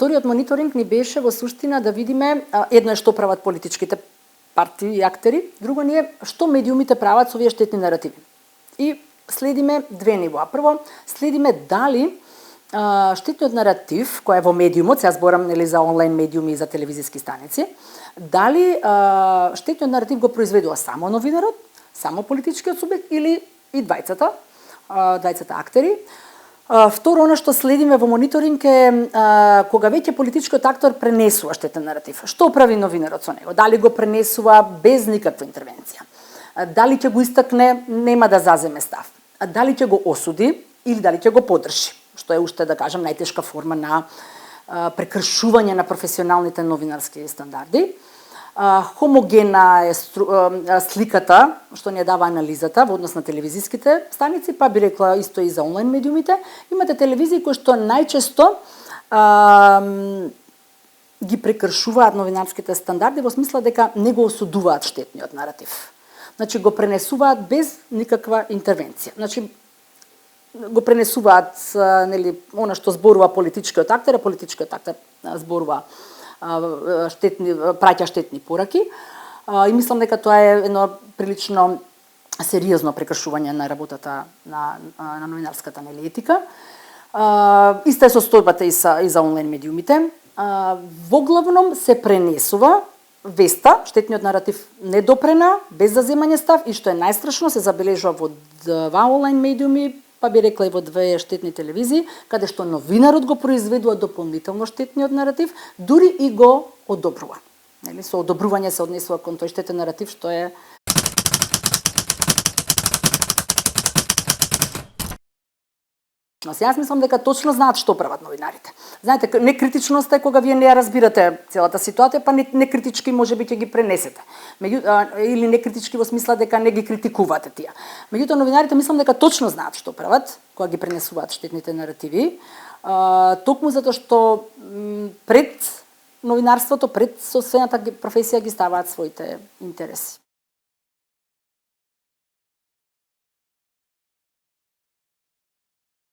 Вториот мониторинг ни беше во суштина да видиме, едно е што прават политичките партии и актери, друго ни е што медиумите прават со овие штетни наративи. И следиме две нивоа. Прво, следиме дали штетниот наратив, кој е во медиумот, сега зборам нели за онлайн медиуми и за телевизиски станици, дали штетниот наратив го произведува само новинарот, само политичкиот субјект или и двајцата актери. Второ, она што следиме во мониторинг е кога веќе политичкиот актор пренесува штетен наратив. Што прави новинарот со него? Дали го пренесува без никаква интервенција? Дали ќе го истакне, нема да заземе став? Дали ќе го осуди или дали ќе го поддржи? Што е уште, да кажам, најтешка форма на прекршување на професионалните новинарски стандарди. Хомогена е сликата што ни ја дава анализата во однос на телевизиските станици, па би рекла исто и за онлайн медиумите. Имате телевизии кои што најчесто ги прекршуваат новинарските стандарди во смисла дека не го осудуваат штетниот наратив. Значи го пренесуваат без никаква интервенција. Значи го пренесуваат нели она што зборува политичкиот актер, зборува праќа штетни пораки, и мислам дека тоа е едно прилично сериозно прекршување на работата на новинарската нели етика. Иста е состојбата и за онлайн медиумите. Воглавном се пренесува веста, штетниот наратив не допрена, без заземање став, и што е најстрашно, се забележува во два онлайн медиуми, па би рекла и во две штетни телевизии, каде што новинарот го произведува дополнително штетниот наратив, дури и го одобрува. Нели, со одобрување се однесува кон тој штетен наратив, што е Јас мислам дека точно знаат што прават новинарите. Знаете, некритичноста е кога вие не ја разбирате целата ситуација, па некритички можеби ќе ги пренесете. Или некритички во смисла дека не ги критикувате тие. Меѓутоа новинарите мислам дека точно знаат што прават кога ги пренесуваат штетните наративи, токму затоа што пред новинарството, пред соствената професија ги ставаат своите интереси.